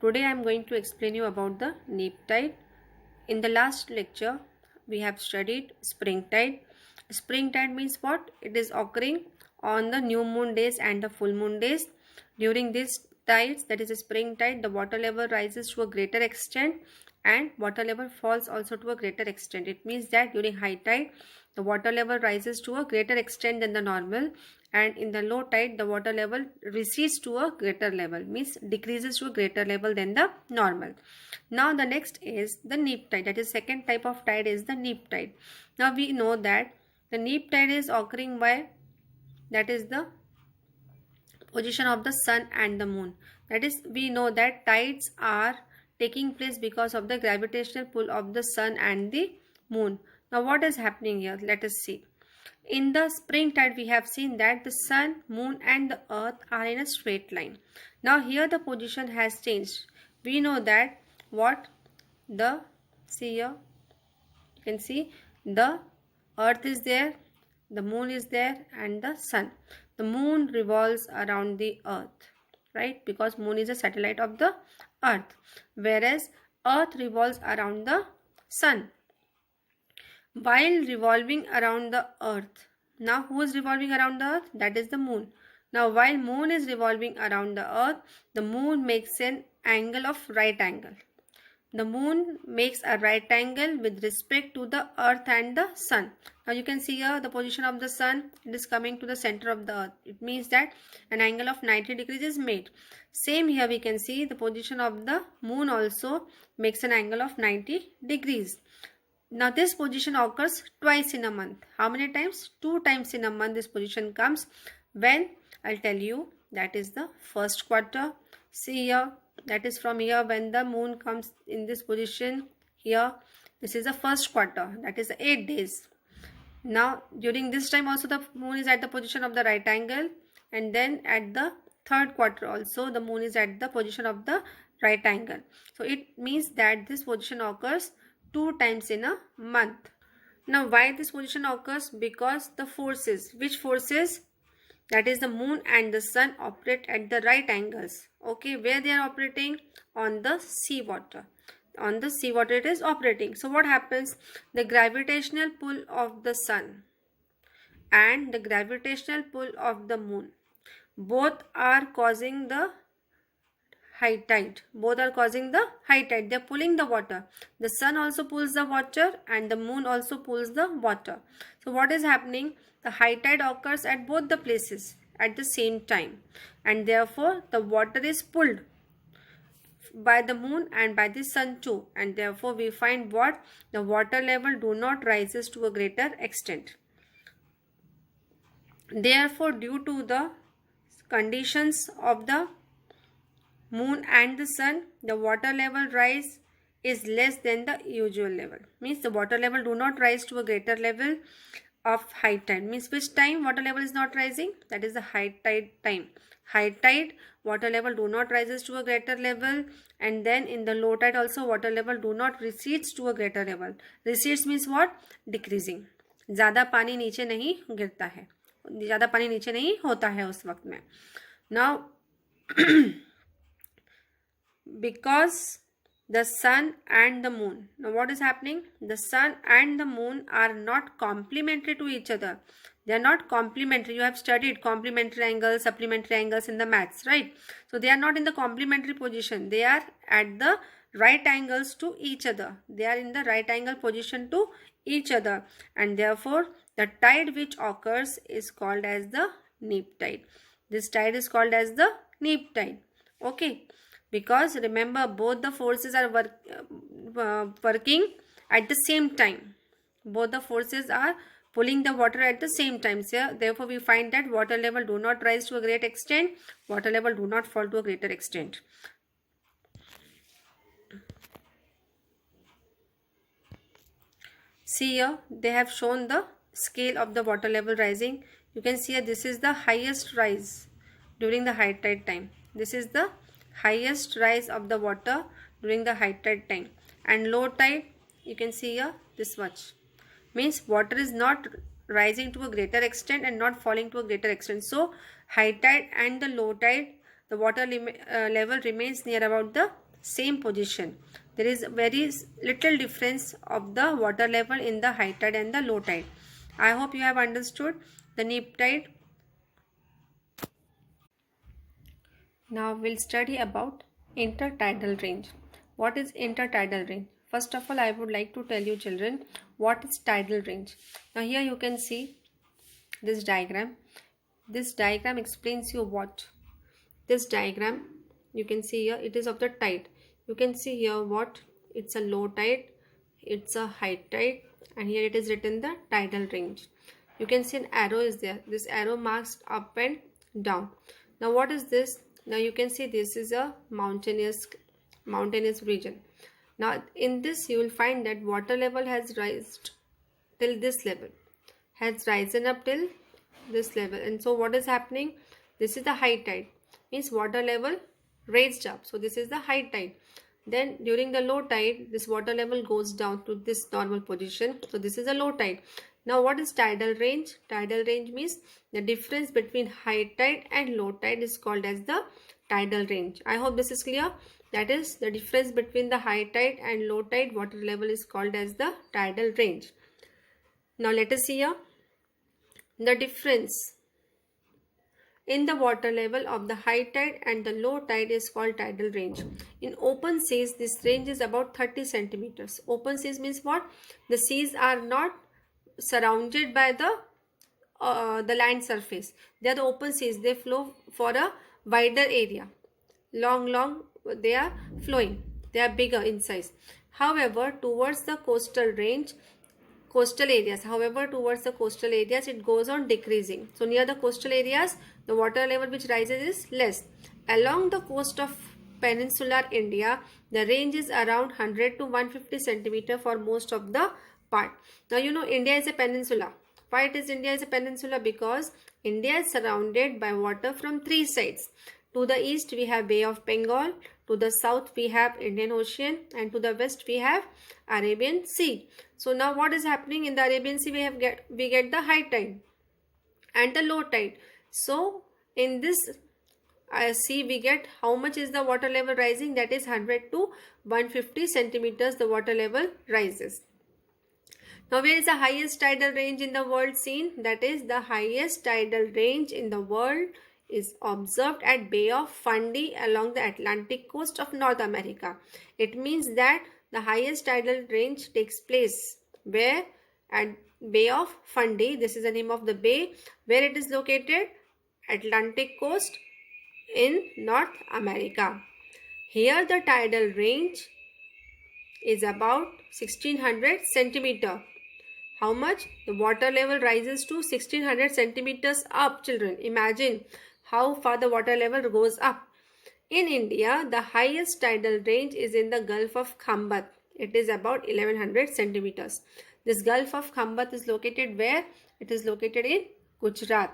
Today I am going to explain you about the neap tide. In the last lecture, we have studied spring tide. Spring tide means what? It is occurring on the new moon days and the full moon days. During these tides, that is a spring tide, the water level rises to a greater extent and water level falls also to a greater extent. It means that during high tide, the water level rises to a greater extent than the normal, and in the low tide the water level recedes to a greater level, means decreases to a greater level than the normal. Now the next is the neap tide, that is second type of tide is the neap tide. Now we know that the neap tide is occurring by, that is the position of the sun and the moon. That is, we know that tides are taking place because of the gravitational pull of the sun and the moon. Now what is happening here? Let us see. In the spring tide, we have seen that the sun, moon and the earth are in a straight line. Now here the position has changed. We know that what see here, you can see the earth is there, the moon is there and the sun. The moon revolves around the earth, right? Because moon is a satellite of the earth, whereas earth revolves around the sun. While revolving around the earth, now who is revolving around the earth? That is the moon. Now while moon is revolving around the earth, the moon makes an angle of right angle. The moon makes a right angle with respect to the earth and the sun. Now you can see here the position of the sun, it is coming to the center of the earth. It means that an angle of 90 degrees is made. Same here we can see the position of the moon also makes an angle of 90 degrees. Now this position occurs twice in a month. How many times? 2 times in a month this position comes. When? I'll tell you. That is the first quarter. See here. That is from here when the moon comes in this position. Here. This is the first quarter. That is 8 days. Now during this time also the moon is at the position of the right angle. And then at the third quarter also the moon is at the position of the right angle. So it means that this position occurs 2 times in a month. Now why this position occurs? Because the forces, which forces? That is the moon and the sun operate at the right angles. Okay, where they are operating? On the seawater. On the seawater it is operating. So what happens? The gravitational pull of the sun and the gravitational pull of the moon, both are causing the high tide. Both are causing the high tide. They are pulling the water. The sun also pulls the water and the moon also pulls the water. So what is happening? The high tide occurs at both the places at the same time, and therefore the water is pulled by the moon and by the sun too, and therefore we find what? The water level do not rises to a greater extent. Therefore, due to the conditions of the moon and the sun, the water level rise is less than the usual level. Means the water level do not rise to a greater level of high tide. Means which time water level is not rising? That is the high tide time. High tide water level do not rises to a greater level, and then in the low tide also water level do not recedes to a greater level. Recedes means what? Decreasing. ज़्यादा पानी नीचे नहीं गिरता है, ज़्यादा पानी नीचे नहीं होता है उस वक्त में. Now because the sun and the moon, now what is happening? The sun and the moon are not complementary to each other. They are not complementary. You have studied complementary angles, supplementary angles in the maths, right? So they are not in the complementary position. They are at the right angles to each other. They are in the right angle position to each other, and therefore the tide which occurs is called as the neap tide. This tide is called as the neap tide. Okay. Because remember, both the forces are working at the same time. Both the forces are pulling the water at the same time. So therefore we find that water level do not rise to a great extent, water level do not fall to a greater extent. See here, they have shown the scale of the water level rising. You can see here, this is the highest rise during the high tide time. This is the highest rise of the water during the high tide time, and low tide you can see here this much. Means water is not rising to a greater extent and not falling to a greater extent. So high tide and the low tide, the water level remains near about the same position. There is very little difference of the water level in the high tide and the low tide. I hope you have understood the neap tide. Now we'll study about intertidal range. What is intertidal range? First of all, I would like to tell you children what is tidal range. Now here you can see this diagram. This diagram explains you what. This diagram you can see here, it is of the tide. You can see here what, it's a low tide, it's a high tide, and here it is written the tidal range. You can see an arrow is there. This arrow marks up and down. Now what is this? Now you can see this is a mountainous region. Now in this you will find that water level has risen till this level, has risen up till this level. And so what is happening? This is the high tide, means water level raised up. So this is the high tide. Then during the low tide, this water level goes down to this normal position. So this is a low tide. Now what is tidal range? Tidal range means the difference between high tide and low tide is called as the tidal range. I hope this is clear. That is the difference between the high tide and low tide water level is called as the tidal range. Now let us see here the difference in the water level of the high tide and the low tide is called tidal range. In open seas, this range is about 30 centimeters. Open seas means what? The seas are not surrounded by the land surface. They are the open seas. They flow for a wider area. Long they are flowing. They are bigger in size. However, towards the coastal areas, it goes on decreasing. So near the coastal areas, the water level which rises is less. Along the coast of peninsular India, the range is around 100 to 150 centimeter for most of the part. Now you know India is a peninsula. Why it is India is a peninsula? Because India is surrounded by water from three sides. To the east we have Bay of Bengal, to the south we have Indian Ocean, and to the west we have Arabian Sea. So now what is happening in the Arabian Sea? We get the high tide and the low tide. So in this sea we get how much is the water level rising? That is 100 to 150 centimeters the water level rises. Now where is the highest tidal range in the world seen? That is the highest tidal range in the world is observed at Bay of Fundy along the Atlantic coast of North America. It means that the highest tidal range takes place where? At Bay of Fundy. This is the name of the bay. Where it is located? Atlantic coast in North America. Here the tidal range is about 1600 centimeter. How much? The water level rises to 1600 centimeters up, children. Imagine how far the water level goes up. In India, the highest tidal range is in the Gulf of Khambat. It is about 1100 centimeters. This Gulf of Khambat is located where? It is located in Gujarat.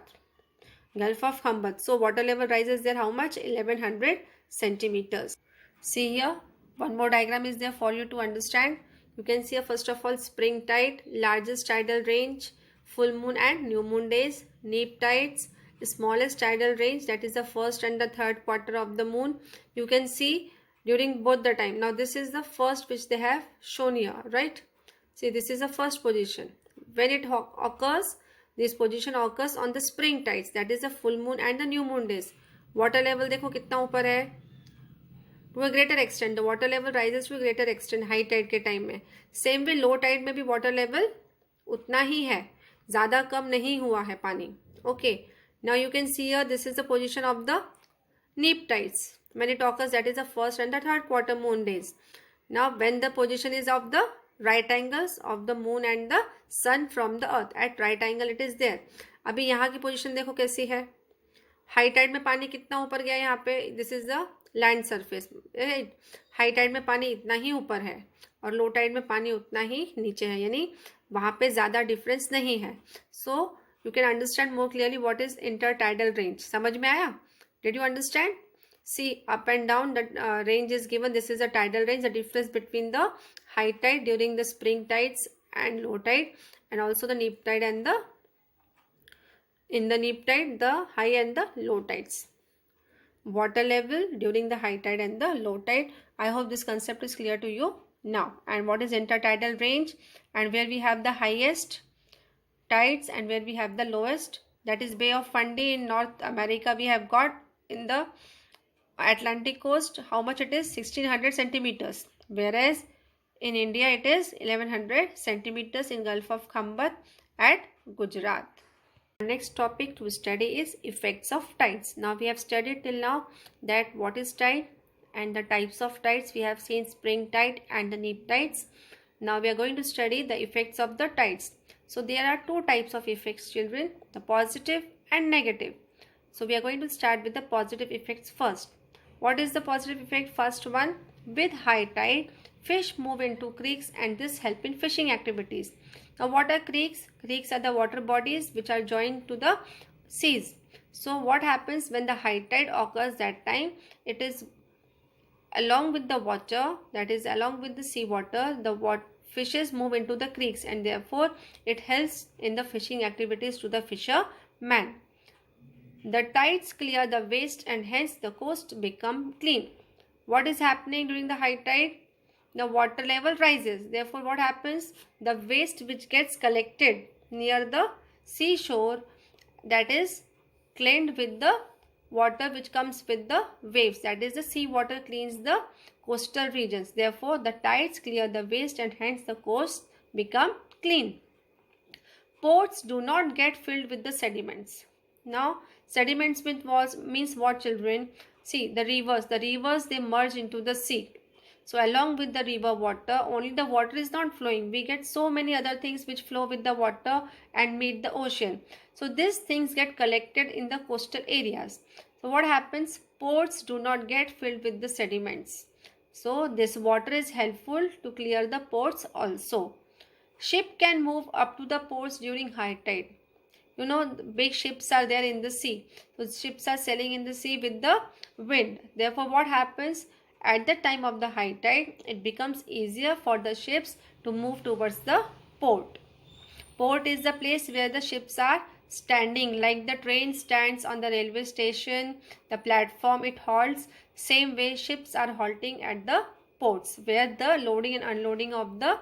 Gulf of Khambat. So water level rises there how much? 1100 centimeters. See here, one more diagram is there for you to understand. You can see first of all spring tide, largest tidal range, full moon and new moon days, neap tides, smallest tidal range, that is the first and the third quarter of the moon. You can see during both the time. Now this is the first which they have shown here, right? See, this is the first position. When it occurs, this position occurs on the spring tides, that is the full moon and the new moon days. Water level देखो कितना ऊपर है? To a greater extent, the water level rises to a greater extent high tide के time में. Same way low tide में भी water level उतना ही है, ज़्यादा कम नहीं हुआ है पानी. Okay. Now you can see here this is the position of the neap tides. When it occurs, that is the first and the third quarter moon days. Now when the position is of the right angles of the moon and the sun from the earth, at right angle it is there. अभी यहाँ की position देखो कैसी है. High tide में पानी कितना ऊपर गया यहाँ पे? This is the land surface. High tide में पानी इतना ही ऊपर है और लो टाइड में पानी उतना ही नीचे है, यानी वहाँ पे ज़्यादा डिफरेंस नहीं है. So you can understand more clearly what is intertidal range. समझ में आया? Did you understand? See, up and down the range is given. This is a tidal range, the difference between the high tide during the spring tides and low tide, and also the neap tide and in the neap tide, the high and the low tides. water level during the high tide and the low tide. I hope this concept is clear to you now. And what is intertidal range, and where we have the highest tides and where we have the lowest, that is Bay of Fundy in North America. We have got in the Atlantic coast, how much it is? 1600 centimeters, whereas in India it is 1100 centimeters in Gulf of Khambat at Gujarat. Next topic to study is effects of tides. Now we have studied till now that what is tide and the types of tides. We have seen spring tide and the neap tides. Now we are going to study the effects of the tides. So there are two types of effects, children, the positive and negative. So we are going to start with the positive effects first. What is the positive effect? First one, with high tide, fish move into creeks and this help in fishing activities. Now what are creeks? Creeks are the water bodies which are joined to the seas. So what happens when the high tide occurs? That time it is along with the water, that is along with the sea water, the fishes move into the creeks and therefore it helps in the fishing activities to the fisherman. The tides clear the waste and hence the coast become clean. What is happening during the high tide? The water level rises. Therefore, what happens? The waste which gets collected near the seashore, that is cleaned with the water which comes with the waves. That is the sea water cleans the coastal regions. Therefore, the tides clear the waste and hence the coast become clean. Ports do not get filled with the sediments. Now, sediments means what, children? See, the rivers they merge into the sea. So along with the river water, only the water is not flowing. We get so many other things which flow with the water and meet the ocean. So these things get collected in the coastal areas. So what happens? Ports do not get filled with the sediments. So this water is helpful to clear the ports also. Ship can move up to the ports during high tide. You know, big ships are there in the sea. So ships are sailing in the sea with the wind. Therefore, what happens? At the time of the high tide, it becomes easier for the ships to move towards the port. Port is the place where the ships are standing, like the train stands on the railway station, the platform it halts. Same way ships are halting at the ports where the loading and unloading of the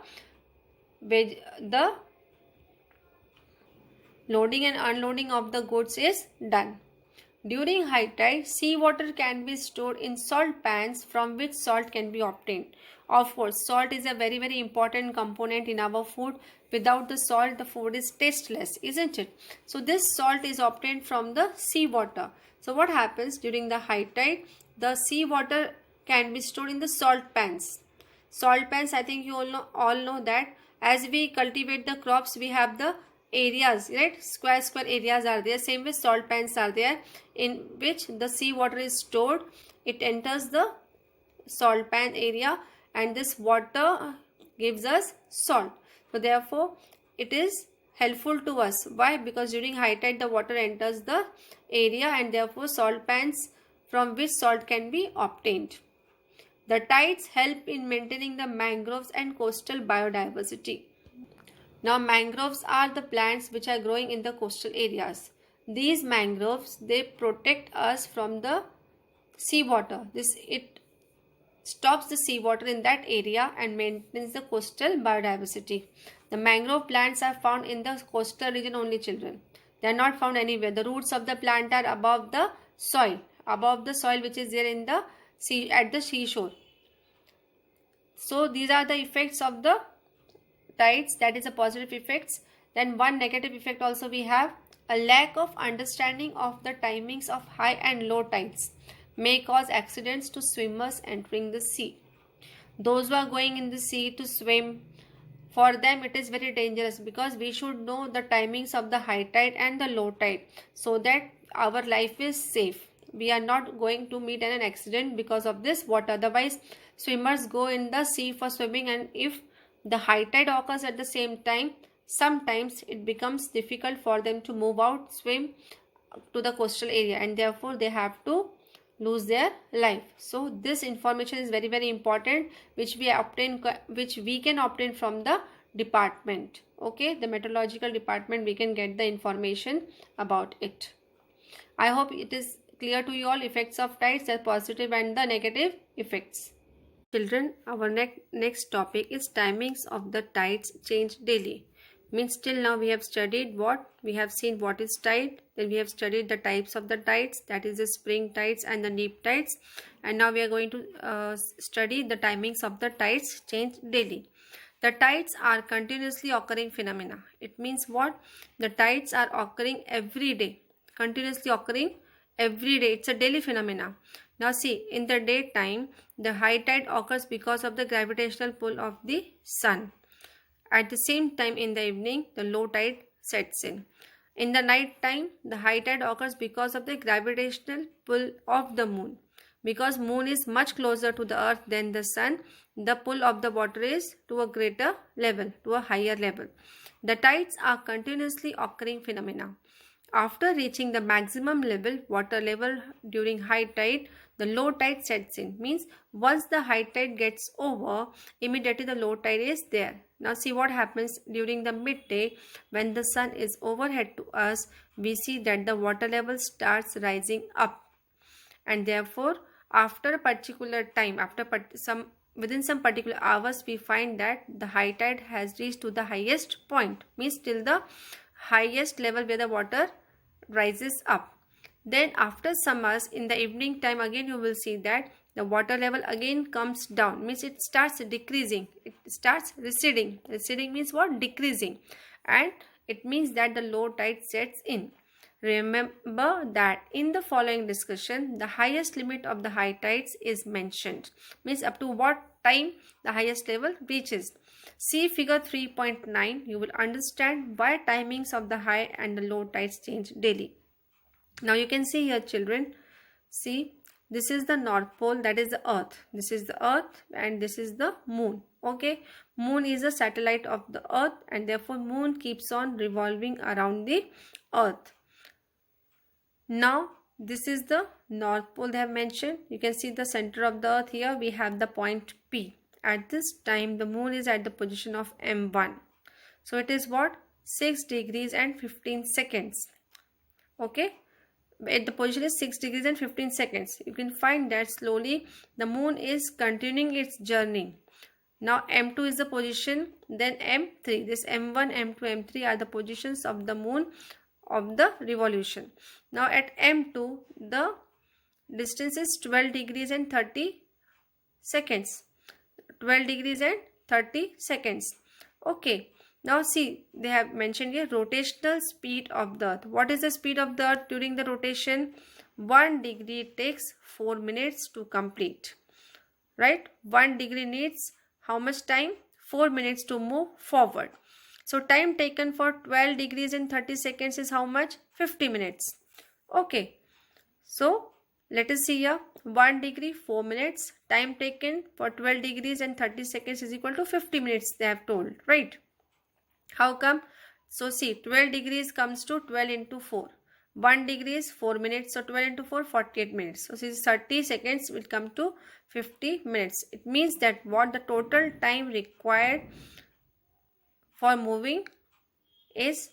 loading and unloading of the goods is done. During high tide, seawater can be stored in salt pans from which salt can be obtained. Of course, salt is a very, very important component in our food. Without the salt, the food is tasteless, isn't it? So this salt is obtained from the seawater. So what happens during the high tide? The seawater can be stored in the salt pans. Salt pans, I think you all know that as we cultivate the crops, we have the areas, right? Square areas are there. Same way salt pans are there in which the sea water is stored. It enters the salt pan area and this water gives us salt. So therefore it is helpful to us. Why? Because during high tide the water enters the area and therefore salt pans from which salt can be obtained. The tides help in maintaining the mangroves and coastal biodiversity. Now mangroves are the plants which are growing in the coastal areas. These mangroves, they protect us from the seawater. It stops the seawater in that area and maintains the coastal biodiversity. The mangrove plants are found in the coastal region only, children. They are not found anywhere. The roots of the plant are above the soil which is there in the sea at the seashore. So these are the effects of the tides, that is a positive effects. Then one negative effect also we have, a lack of understanding of the timings of high and low tides may cause accidents to swimmers entering the sea. Those who are going in the sea to swim, for them it is very dangerous because we should know the timings of the high tide and the low tide so that our life is safe. We are not going to meet an accident because of this. What otherwise swimmers go in the sea for swimming, and if the high tide occurs at the same time, sometimes it becomes difficult for them to move out, swim to the coastal area, and therefore they have to lose their life. So this information is very, very important, which we can obtain from the department. Okay, the meteorological department, we can get the information about it. I hope it is clear to you all effects of tides, the positive and the negative effects. Children, our next topic is timings of the tides change daily. Means till now we have studied what? We have seen what is tide, then we have studied the types of the tides, that is the spring tides and the neap tides, and now we are going to study the timings of the tides change daily. The tides are continuously occurring phenomena. It means what? The tides are occurring every day, continuously occurring every day. It's a daily phenomena. Now see, in the daytime, the high tide occurs because of the gravitational pull of the sun. At the same time, in the evening, the low tide sets in. In the night time, the high tide occurs because of the gravitational pull of the moon. Because moon is much closer to the earth than the sun, the pull of the water is to a greater level, to a higher level. The tides are continuously occurring phenomena. After reaching the maximum level, water level during high tide, the low tide sets in. Means once the high tide gets over, immediately the low tide is there. Now see what happens during the midday. When the sun is overhead to us, we see that the water level starts rising up, and therefore after a particular time, within some particular hours, we find that the high tide has reached to the highest point, means till the highest level where the water rises up. Then after some hours, in the evening time, again you will see that the water level again comes down, means it starts decreasing, it starts receding. Receding means what? Decreasing, and it means that the low tide sets in. Remember that in the following discussion, the highest limit of the high tides is mentioned, means up to what time the highest level reaches. See figure 3.9, you will understand why timings of the high and the low tides change daily. Now you can see here, children, see, this is the North Pole, that is the earth. This is the earth and this is the moon. Okay, moon is a satellite of the earth, and therefore moon keeps on revolving around the earth. Now this is the North Pole they have mentioned. You can see the center of the earth here. We have the point P. At this time, the moon is at the position of M1. So it is what? 6 degrees and 15 seconds. Okay. At the position is 6 degrees and 15 seconds. You can find that slowly the moon is continuing its journey. Now M2 is the position, then M3. This M1, M2, M3 are the positions of the moon of the revolution. Now at M2, the distance is 12 degrees and 30 seconds. 12 degrees and 30 seconds. Okay. Now see, they have mentioned here rotational speed of the earth. What is the speed of the earth during the rotation? 1 degree takes 4 minutes to complete. Right? 1 degree needs how much time? 4 minutes to move forward. So time taken for 12 degrees and 30 seconds is how much? 50 minutes. Okay. So let us see here. 1 degree 4 minutes. Time taken for 12 degrees and 30 seconds is equal to 50 minutes, they have told. Right? How come? So see, 12 degrees comes to 12 into 4. 1 degree is 4 minutes. So 12 into 4, 48 minutes. So see, 30 seconds will come to 50 minutes. It means that what the total time required for moving is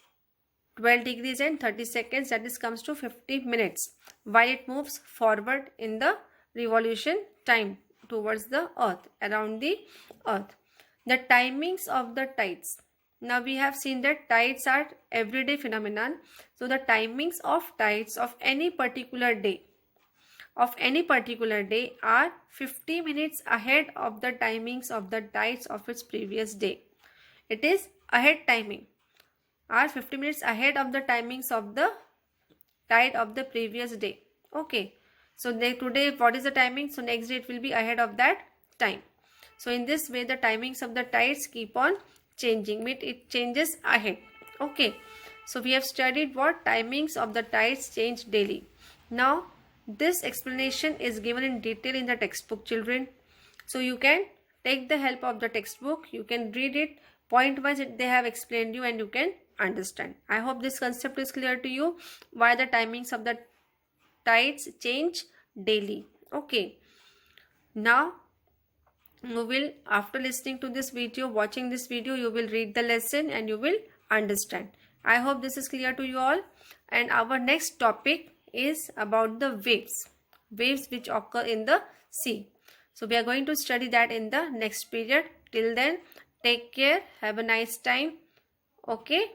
12 degrees and 30 seconds, that is comes to 50 minutes, while it moves forward in the revolution time towards the earth, around the earth. The timings of the tides. Now we have seen that tides are everyday phenomenon. So the timings of tides of any particular day are 50 minutes ahead of the timings of the tides of its previous day. It is ahead timing, are 50 minutes ahead of the timings of the tide of the previous day. Okay. So today what is the timing? So next day it will be ahead of that time. So in this way the timings of the tides keep on changing. It changes ahead. Okay. So we have studied what timings of the tides change daily. Now this explanation is given in detail in the textbook, children. So you can take the help of the textbook. You can read it point wise. They have explained you and you can understand. I hope this concept is clear to you, why the timings of the tides change daily. Okay. Now you will, after listening to this video, watching this video, you will read the lesson and you will understand. I hope this is clear to you all. And our next topic is about the waves which occur in the sea. So we are going to study that in the next period. Till then, take care, have a nice time, okay,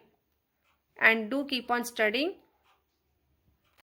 and do keep on studying.